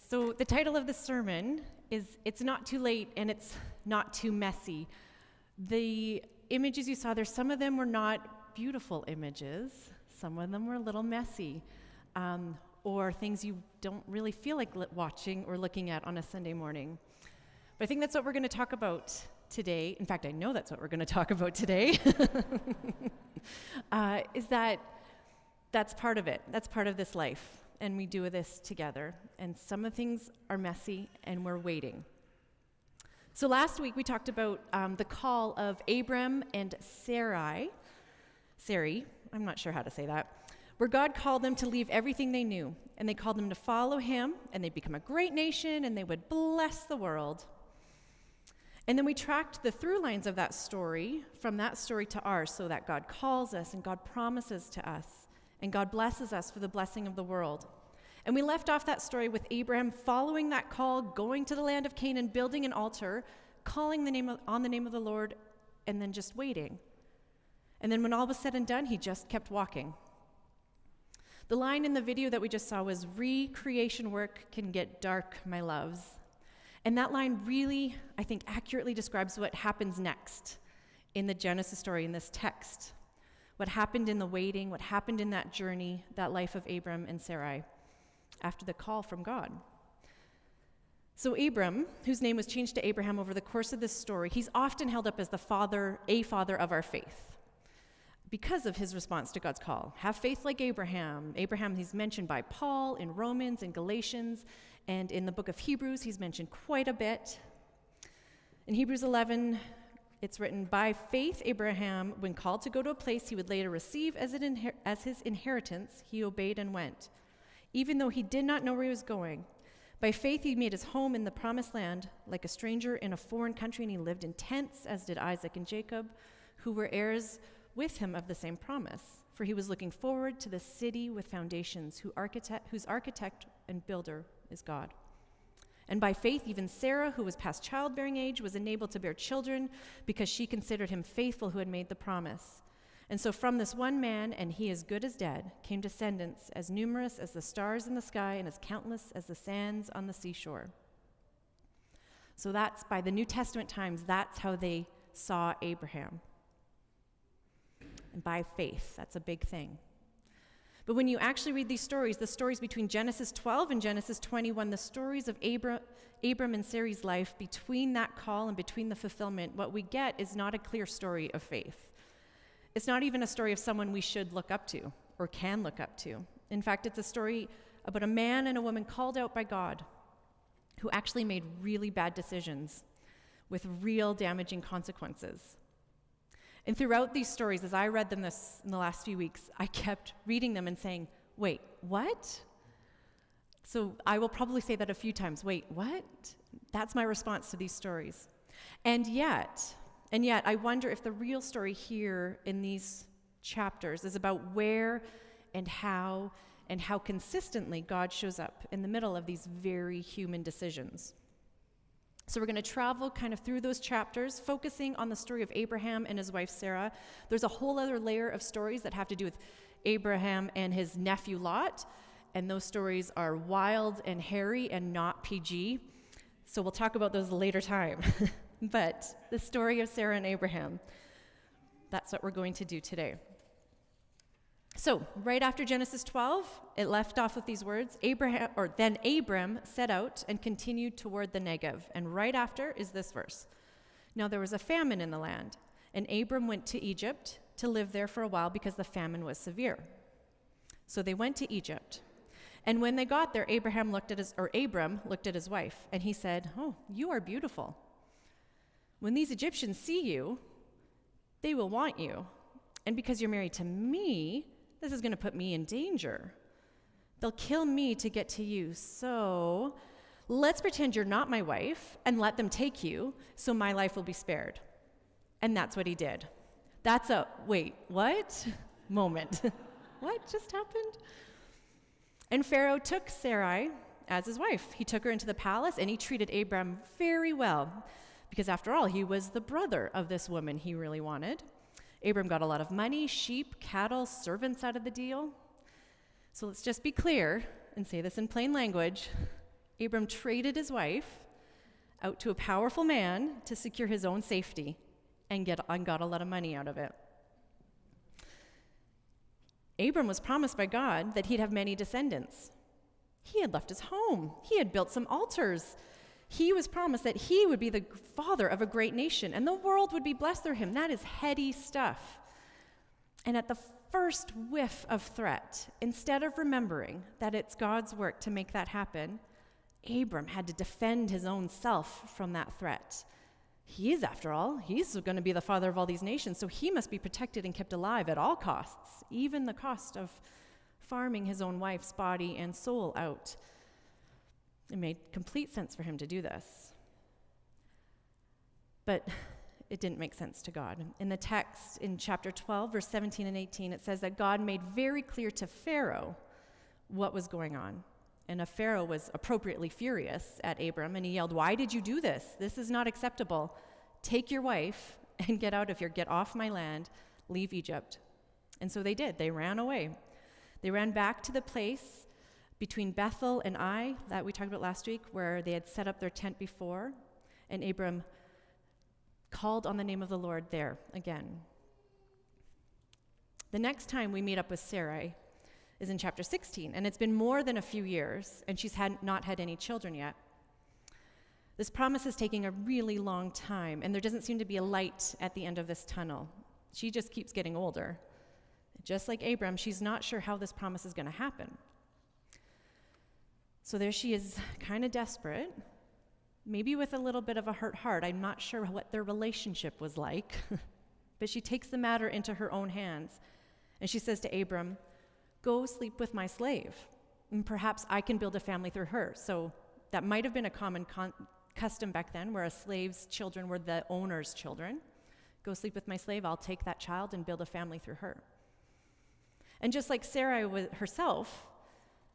So the title of the sermon is It's Not Too Late and It's Not Too Messy. The images you saw there, some of them were not beautiful images. Some of them were a little messy, or things you don't really feel like watching or looking at on a Sunday morning. But I think that's what we're going to talk about today. In fact, I know that's what we're going to talk about today, is that's part of it. That's part of this life. And we do this together. And some of the things are messy, and we're waiting. So last week we talked about the call of Abram and Sarai, I'm not sure how to say that, where God called them to leave everything they knew. And they called them to follow him, and they'd become a great nation, and they would bless the world. And then we tracked the through lines of that story, from that story to ours, so that God calls us, and God promises to us, and God blesses us for the blessing of the world. And we left off that story with Abraham following that call, going to the land of Canaan, building an altar, calling on the name of the Lord, and then just waiting. And then when all was said and done, he just kept walking. The line in the video that we just saw was, "Recreation work can get dark, my loves." And that line really, I think, accurately describes what happens next in the Genesis story, in this text. What happened in the waiting, what happened in that journey, that life of Abram and Sarai, after the call from God. So Abram, whose name was changed to Abraham over the course of this story, he's often held up as a father of our faith, because of his response to God's call. Have faith like Abraham. Abraham, he's mentioned by Paul in Romans and Galatians, and in the book of Hebrews, he's mentioned quite a bit. In Hebrews 11, it's written, "By faith Abraham, when called to go to a place he would later receive as his inheritance, he obeyed and went, even though he did not know where he was going. By faith he made his home in the promised land, like a stranger in a foreign country, and he lived in tents, as did Isaac and Jacob, who were heirs with him of the same promise. For he was looking forward to the city with foundations, whose architect and builder is God. And by faith, even Sarah, who was past childbearing age, was enabled to bear children because she considered him faithful who had made the promise. And so from this one man, and he as good as dead, came descendants as numerous as the stars in the sky and as countless as the sands on the seashore." So that's, by the New Testament times, that's how they saw Abraham. And by faith, that's a big thing. But when you actually read these stories, the stories between Genesis 12 and Genesis 21, the stories of Abram and Sarai's life, between that call and between the fulfillment, what we get is not a clear story of faith. It's not even a story of someone we should look up to or can look up to. In fact, it's a story about a man and a woman called out by God who actually made really bad decisions with real damaging consequences. And throughout these stories, as I read them in the last few weeks, I kept reading them and saying, wait, what? So I will probably say that a few times. Wait, what? That's my response to these stories. And yet, I wonder if the real story here in these chapters is about where and how consistently God shows up in the middle of these very human decisions. So we're going to travel kind of through those chapters, focusing on the story of Abraham and his wife Sarah. There's a whole other layer of stories that have to do with Abraham and his nephew Lot, and those stories are wild and hairy and not PG. So we'll talk about those later time. But the story of Sarah and Abraham, that's what we're going to do today. So, right after Genesis 12, it left off with these words, then Abram set out and continued toward the Negev. And right after is this verse. Now there was a famine in the land, and Abram went to Egypt to live there for a while because the famine was severe. So they went to Egypt. And when they got there, Abram looked at his wife, and he said, "Oh, you are beautiful. When these Egyptians see you, they will want you. And because you're married to me, this is going to put me in danger. They'll kill me to get to you. So let's pretend you're not my wife and let them take you so my life will be spared." And that's what he did. That's a, wait, what? Moment. What just happened? And Pharaoh took Sarai as his wife. He took her into the palace, and he treated Abram very well, because after all, he was the brother of this woman he really wanted. Abram got a lot of money, sheep, cattle, servants out of the deal. So let's just be clear and say this in plain language. Abram traded his wife out to a powerful man to secure his own safety and got a lot of money out of it. Abram was promised by God that he'd have many descendants. He had left his home. He had built some altars. He was promised that he would be the father of a great nation, and the world would be blessed through him. That is heady stuff. And at the first whiff of threat, instead of remembering that it's God's work to make that happen, Abram had to defend his own self from that threat. After all, he's going to be the father of all these nations, so he must be protected and kept alive at all costs, even the cost of farming his own wife's body and soul out. It made complete sense for him to do this. But it didn't make sense to God. In the text in chapter 12, verse 17 and 18, it says that God made very clear to Pharaoh what was going on. And Pharaoh was appropriately furious at Abram, and he yelled, "Why did you do this? This is not acceptable. Take your wife and get out of here. Get off my land. Leave Egypt." And so they did. They ran away. They ran back to the place between Bethel and Ai that we talked about last week, where they had set up their tent before, and Abram called on the name of the Lord there again. The next time we meet up with Sarai is in chapter 16, and it's been more than a few years, and she's not had any children yet. This promise is taking a really long time, and there doesn't seem to be a light at the end of this tunnel. She just keeps getting older. Just like Abram, she's not sure how this promise is going to happen. So there she is, kind of desperate, maybe with a little bit of a hurt heart. I'm not sure what their relationship was like, but she takes the matter into her own hands, and she says to Abram, "Go sleep with my slave, and perhaps I can build a family through her." So that might have been a common custom back then, where a slave's children were the owner's children. Go sleep with my slave, I'll take that child and build a family through her. And just like Sarai herself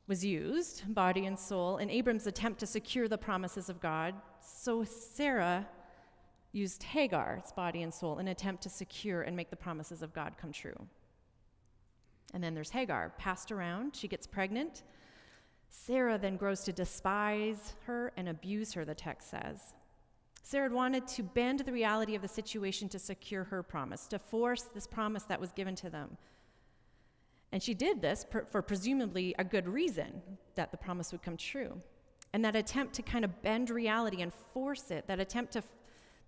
was used, body and soul, in Abram's attempt to secure the promises of God, so Sarah used Hagar's body and soul in an attempt to secure and make the promises of God come true. And then there's Hagar, passed around. She gets pregnant. Sarah then grows to despise her and abuse her, the text says. Sarah wanted to bend the reality of the situation to secure her promise, to force this promise that was given to them. And she did this for presumably a good reason, that the promise would come true. And that attempt to kind of bend reality and force it, that attempt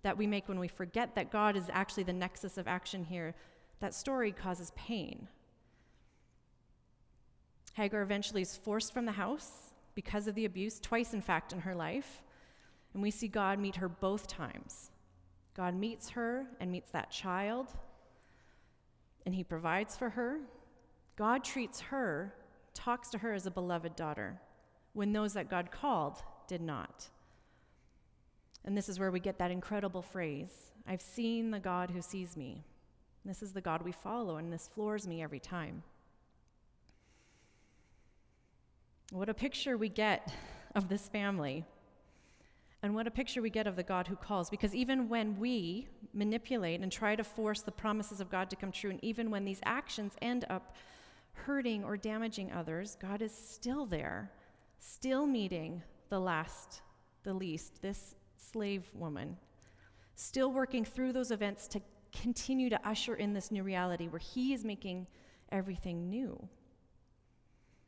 that we make when we forget that God is actually the nexus of action here, that story causes pain. Hagar eventually is forced from the house because of the abuse, twice in fact in her life. And we see God meet her both times. God meets her and meets that child, and he provides for her. God treats her, talks to her as a beloved daughter, when those that God called did not. And this is where we get that incredible phrase, "I've seen the God who sees me." This is the God we follow, and this floors me every time. What a picture we get of this family. And what a picture we get of the God who calls. Because even when we manipulate and try to force the promises of God to come true, and even when these actions end up hurting or damaging others, God is still there, still meeting the least, this slave woman, still working through those events to continue to usher in this new reality where he is making everything new.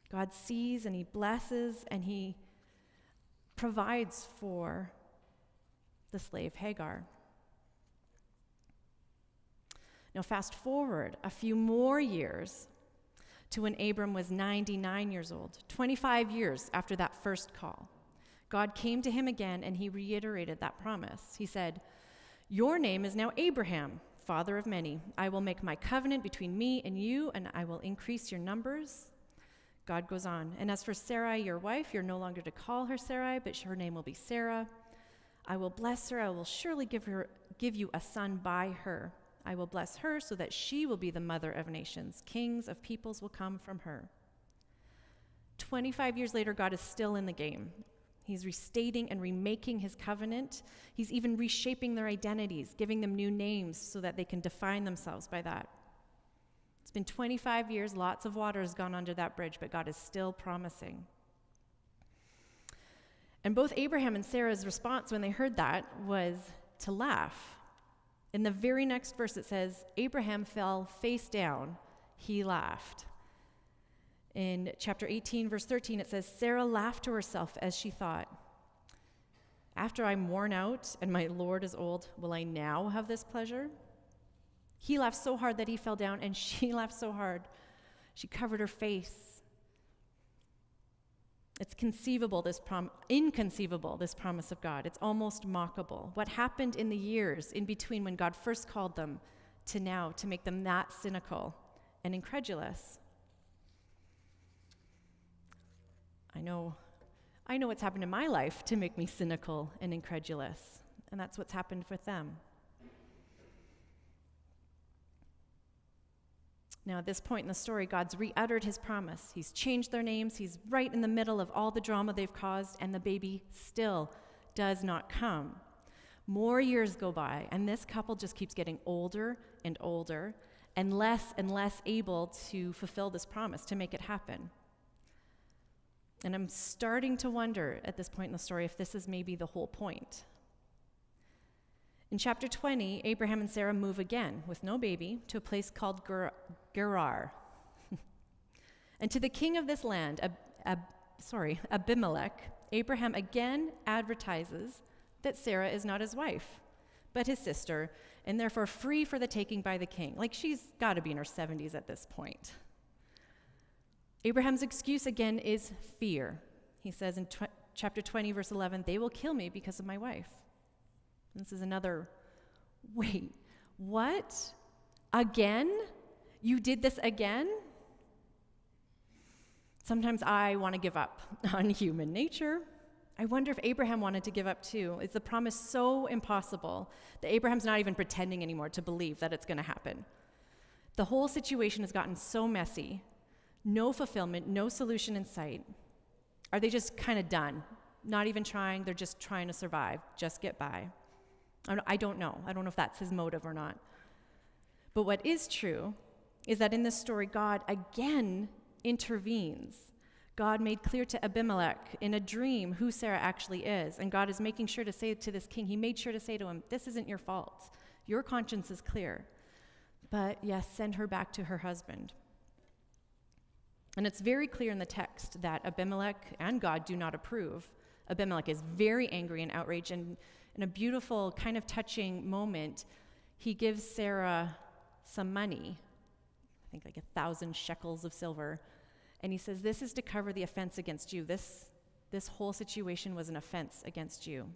God sees and he blesses and he provides for the slave Hagar. Now fast forward a few more years to when Abram was 99 years old, 25 years after that first call. God came to him again and he reiterated that promise. He said, "Your name is now Abraham, father of many. I will make my covenant between me and you, and I will increase your numbers." God goes on, "And as for Sarai, your wife, you're no longer to call her Sarai, but her name will be Sarah. I will bless her. I will surely give you a son by her. I will bless her so that she will be the mother of nations. Kings of peoples will come from her." 25 years later, God is still in the game. He's restating and remaking his covenant. He's even reshaping their identities, giving them new names so that they can define themselves by that. It's been 25 years, lots of water has gone under that bridge, but God is still promising. And both Abraham and Sarah's response when they heard that was to laugh. In the very next verse it says, Abraham fell face down, he laughed. In chapter 18, verse 13, it says, Sarah laughed to herself as she thought, after I'm worn out and my Lord is old, will I now have this pleasure? He laughed so hard that he fell down, and she laughed so hard she covered her face. It's inconceivable, this promise of God. It's almost mockable. What happened in the years in between when God first called them to now to make them that cynical and incredulous? I know what's happened in my life to make me cynical and incredulous, and that's what's happened with them. Now, at this point in the story, God's re-uttered his promise. He's changed their names. He's right in the middle of all the drama they've caused, and the baby still does not come. More years go by, and this couple just keeps getting older and older and less able to fulfill this promise, to make it happen. And I'm starting to wonder at this point in the story if this is maybe the whole point. In chapter 20, Abraham and Sarah move again with no baby to a place called Gerar. And to the king of this land, Abimelech, Abraham again advertises that Sarah is not his wife, but his sister, and therefore free for the taking by the king. Like, she's got to be in her 70s at this point. Abraham's excuse again is fear. He says in chapter 20, verse 11, they will kill me because of my wife. This is another, wait, what? Again? You did this again? Sometimes I want to give up on human nature. I wonder if Abraham wanted to give up too. Is the promise so impossible that Abraham's not even pretending anymore to believe that it's going to happen? The whole situation has gotten so messy. No fulfillment, no solution in sight. Are they just kind of done? Not even trying, they're just trying to survive, just get by. I don't know. I don't know if that's his motive or not. But what is true is that in this story, God again intervenes. God made clear to Abimelech in a dream who Sarah actually is. And God is making sure to say to this king, he made sure to say to him, this isn't your fault. Your conscience is clear. But yes, send her back to her husband. And it's very clear in the text that Abimelech and God do not approve. Abimelech is very angry and outraged, and in a beautiful, kind of touching moment, he gives Sarah some money, I think like 1,000 shekels of silver, and he says, this is to cover the offense against you. This whole situation was an offense against you.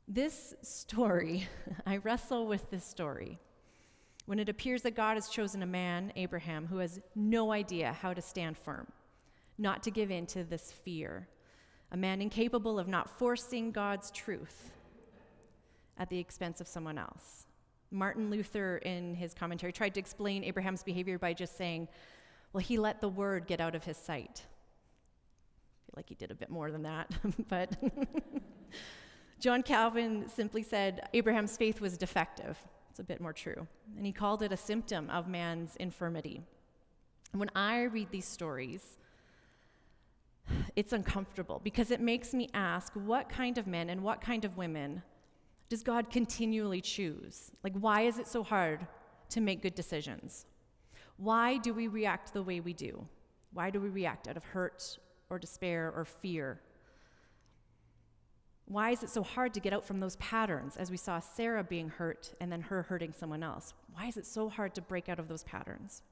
This story, I wrestle with this story when it appears that God has chosen a man, Abraham, who has no idea how to stand firm, not to give in to this fear, a man incapable of not forcing God's truth at the expense of someone else. Martin Luther, in his commentary, tried to explain Abraham's behavior by just saying, well, he let the word get out of his sight. I feel like he did a bit more than that, but John Calvin simply said Abraham's faith was defective. It's a bit more true. And he called it a symptom of man's infirmity. And when I read these stories, it's uncomfortable because it makes me ask, what kind of men and what kind of women does God continually choose? Like, why is it so hard to make good decisions? Why do we react the way we do? Why do we react out of hurt or despair or fear? Why is it so hard to get out from those patterns, as we saw Sarah being hurt and then her hurting someone else? Why is it so hard to break out of those patterns?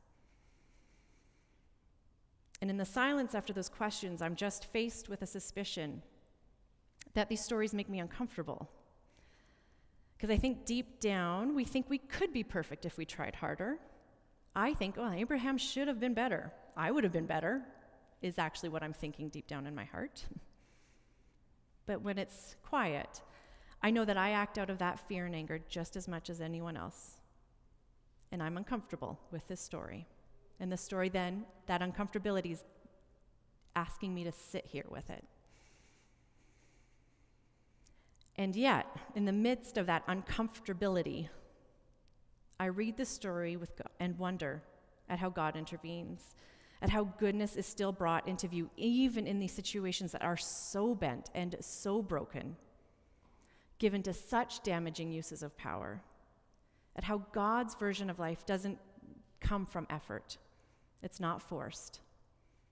And in the silence after those questions, I'm just faced with a suspicion that these stories make me uncomfortable. Because I think deep down, we think we could be perfect if we tried harder. I think, oh, Abraham should have been better. I would have been better, is actually what I'm thinking deep down in my heart. But when it's quiet, I know that I act out of that fear and anger just as much as anyone else. And I'm uncomfortable with this story. And the story then, that uncomfortability is asking me to sit here with it. And yet, in the midst of that uncomfortability, I read the story with God and wonder at how God intervenes, at how goodness is still brought into view, even in these situations that are so bent and so broken, given to such damaging uses of power, at how God's version of life doesn't come from effort. It's not forced.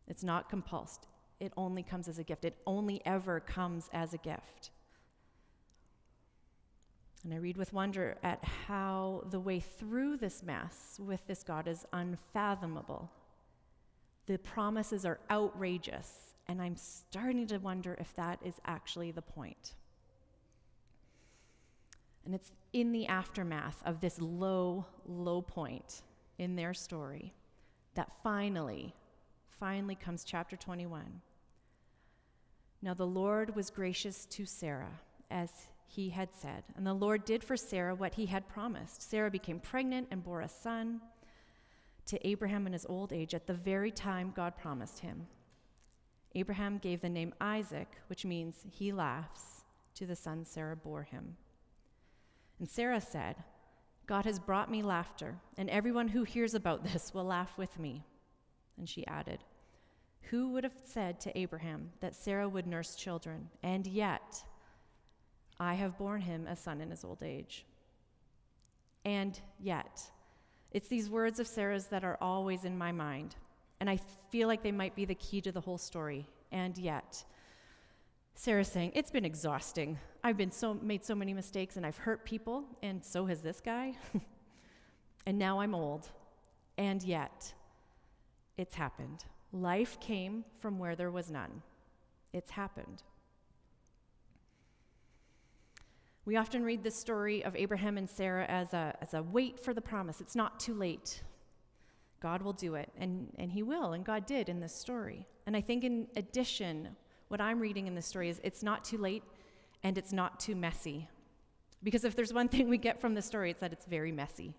It's not compulsed. It only comes as a gift. It only ever comes as a gift. And I read with wonder at how the way through this mess with this God is unfathomable. The promises are outrageous, and I'm starting to wonder if that is actually the point. And it's in the aftermath of this low, low point in their story that finally comes chapter 21. Now the Lord was gracious to Sarah, as he had said, and the Lord did for Sarah what he had promised. Sarah became pregnant and bore a son to Abraham in his old age at the very time God promised him. Abraham gave the name Isaac, which means he laughs, to the son Sarah bore him. And Sarah said, God has brought me laughter, and everyone who hears about this will laugh with me. And she added, who would have said to Abraham that Sarah would nurse children? And yet, I have borne him a son in his old age. And yet, it's these words of Sarah's that are always in my mind, and I feel like they might be the key to the whole story. And yet, Sarah's saying, it's been exhausting. I've made so many mistakes, and I've hurt people, and so has this guy. And now I'm old. And yet, it's happened. Life came from where there was none. It's happened. We often read this story of Abraham and Sarah as a wait for the promise. It's not too late. God will do it, and he will, and God did in this story. And I think in addition, what I'm reading in this story is it's not too late and it's not too messy. Because if there's one thing we get from the story, it's that it's very messy.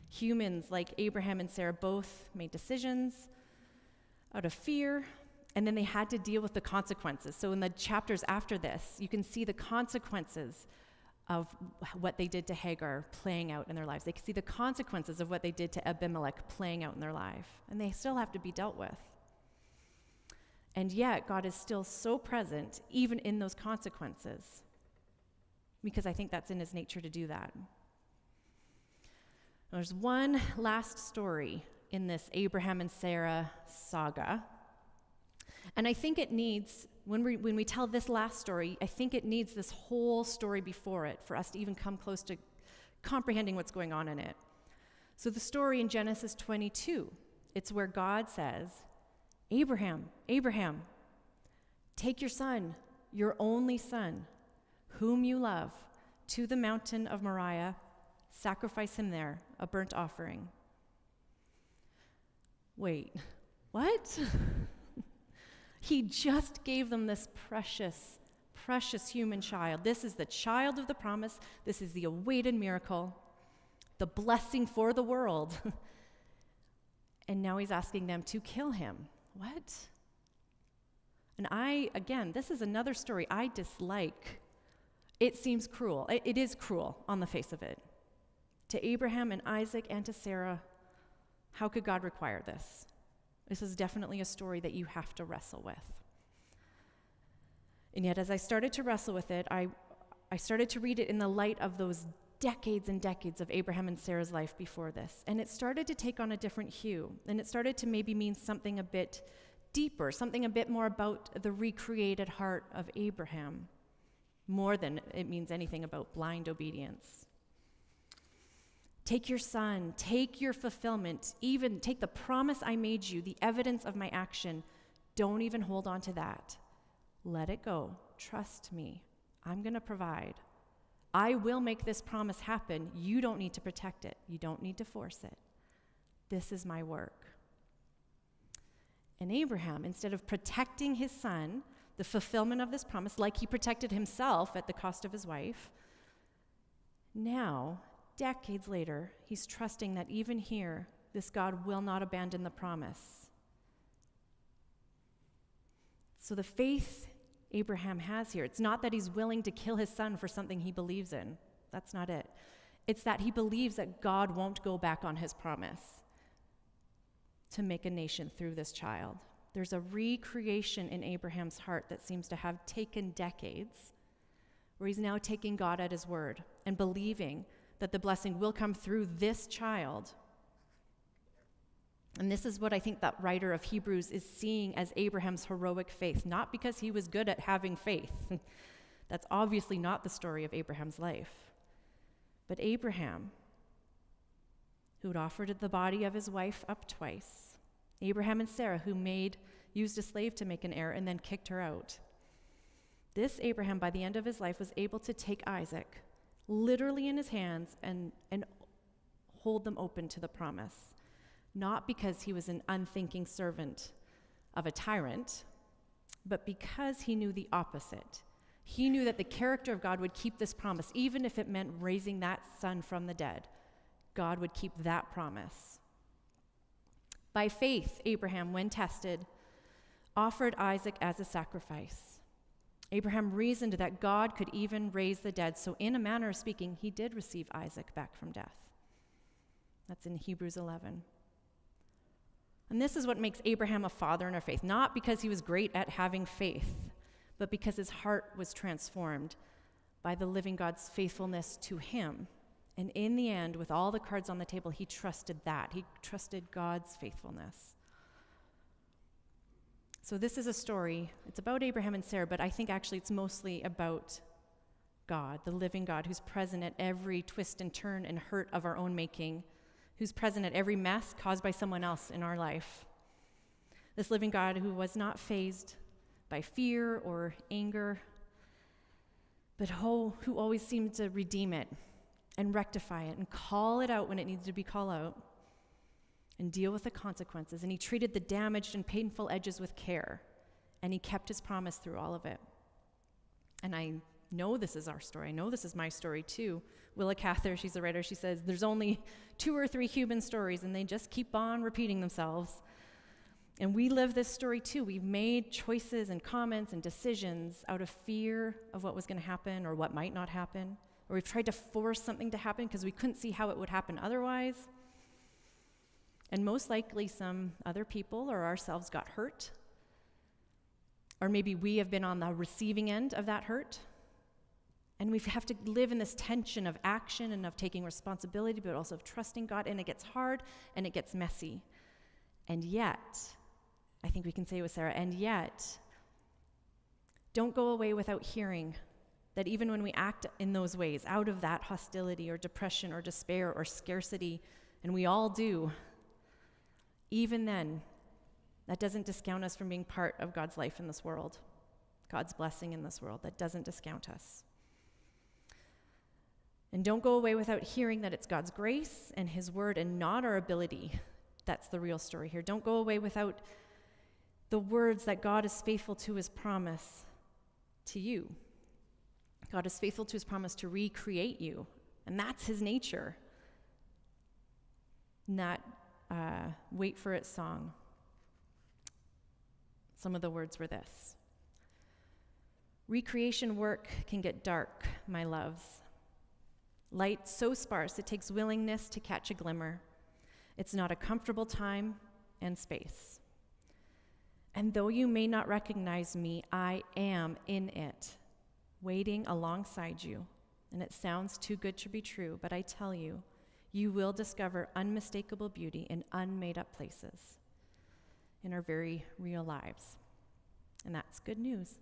Humans like Abraham and Sarah both made decisions out of fear, and then they had to deal with the consequences. So in the chapters after this, you can see the consequences of what they did to Hagar playing out in their lives. They can see the consequences of what they did to Abimelech playing out in their life, and they still have to be dealt with. And yet, God is still so present, even in those consequences, because I think that's in his nature to do that. There's one last story in this Abraham and Sarah saga, and I think it needs, when we tell this last story, I think it needs this whole story before it for us to even come close to comprehending what's going on in it. So the story in Genesis 22, it's where God says, Abraham, Abraham, take your son, your only son, whom you love, to the mountain of Moriah, sacrifice him there, a burnt offering. Wait, what? He just gave them this precious, precious human child. This is the child of the promise. This is the awaited miracle, the blessing for the world. And now he's asking them to kill him. What? And again, this is another story I dislike. It seems cruel. It is cruel on the face of it. To Abraham and Isaac and to Sarah, how could God require this? This is definitely a story that you have to wrestle with. And yet, as I started to wrestle with it, I started to read it in the light of those decades and decades of Abraham and Sarah's life before this. And it started to take on a different hue. And it started to maybe mean something a bit deeper, something a bit more about the recreated heart of Abraham, more than it means anything about blind obedience. Take your son, take your fulfillment, even take the promise I made you, the evidence of my action. Don't even hold on to that. Let it go. Trust me. I'm going to provide. I will make this promise happen. You don't need to protect it. You don't need to force it. This is my work. And Abraham, instead of protecting his son, the fulfillment of this promise, like he protected himself at the cost of his wife, now, decades later, he's trusting that even here, this God will not abandon the promise. So the faith Abraham has here, it's not that he's willing to kill his son for something he believes in. That's not it. It's that he believes that God won't go back on his promise. to make a nation through this child. There's a recreation in Abraham's heart that seems to have taken decades, where he's now taking God at his word and believing that the blessing will come through this child. And this is what I think that writer of Hebrews is seeing as Abraham's heroic faith, not because he was good at having faith. That's obviously not the story of Abraham's life. But Abraham, who had offered the body of his wife up twice, Abraham and Sarah, who used a slave to make an heir and then kicked her out. This Abraham, by the end of his life, was able to take Isaac literally in his hands and hold them open to the promise. Not because he was an unthinking servant of a tyrant, but because he knew the opposite. He knew that the character of God would keep this promise, even if it meant raising that son from the dead. God would keep that promise. By faith, Abraham, when tested, offered Isaac as a sacrifice. Abraham reasoned that God could even raise the dead, so in a manner of speaking, he did receive Isaac back from death. That's in Hebrews 11. And this is what makes Abraham a father in our faith, not because he was great at having faith, but because his heart was transformed by the living God's faithfulness to him. And in the end, with all the cards on the table, he trusted that. He trusted God's faithfulness. So this is a story. It's about Abraham and Sarah, but I think actually it's mostly about God, the living God, who's present at every twist and turn and hurt of our own making, who's present at every mess caused by someone else in our life. This living God who was not fazed by fear or anger, but who always seemed to redeem it and rectify it and call it out when it needed to be called out and deal with the consequences. And he treated the damaged and painful edges with care, and he kept his promise through all of it. And I know this is our story. I know this is my story too. Willa Cather, she's a writer, she says, there's only 2 or 3 human stories, and they just keep on repeating themselves. And we live this story too. We've made choices and comments and decisions out of fear of what was going to happen or what might not happen. Or we've tried to force something to happen because we couldn't see how it would happen otherwise. And most likely some other people or ourselves got hurt. Or maybe we have been on the receiving end of that hurt. And we have to live in this tension of action and of taking responsibility, but also of trusting God. And it gets hard and it gets messy. And yet, I think we can say with Sarah, and yet, don't go away without hearing that even when we act in those ways, out of that hostility or depression or despair or scarcity, and we all do, even then, that doesn't discount us from being part of God's life in this world, God's blessing in this world. That doesn't discount us. And don't go away without hearing that it's God's grace and his word and not our ability. That's the real story here. Don't go away without the words that God is faithful to his promise to you. God is faithful to his promise to recreate you, and that's his nature. Not wait for it song. Some of the words were this: recreation work can get dark, my loves. Light so sparse it takes willingness to catch a glimmer. It's not a comfortable time and space. And though you may not recognize me, I am in it, waiting alongside you. And it sounds too good to be true, but I tell you, you will discover unmistakable beauty in unmade-up places in our very real lives. And that's good news.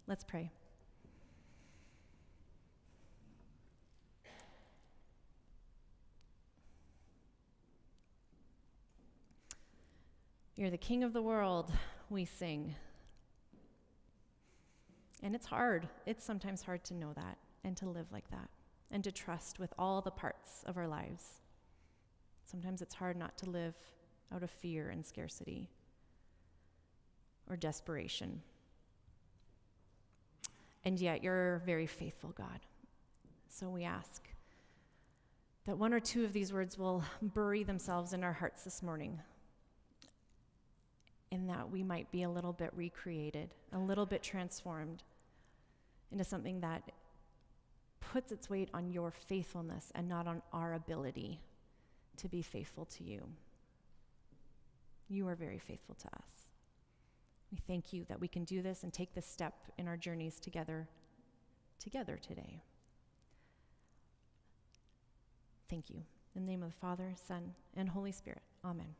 Let's pray. You're the King of the world, we sing. And it's hard. It's sometimes hard to know that and to live like that and to trust with all the parts of our lives. Sometimes it's hard not to live out of fear and scarcity or desperation. And yet you're a very faithful God. So we ask that 1 or 2 of these words will bury themselves in our hearts this morning, and that we might be a little bit recreated, a little bit transformed into something that puts its weight on your faithfulness and not on our ability to be faithful to you. You are very faithful to us. We thank you that we can do this and take this step in our journeys together today. Thank you. In the name of the Father, Son, and Holy Spirit. Amen.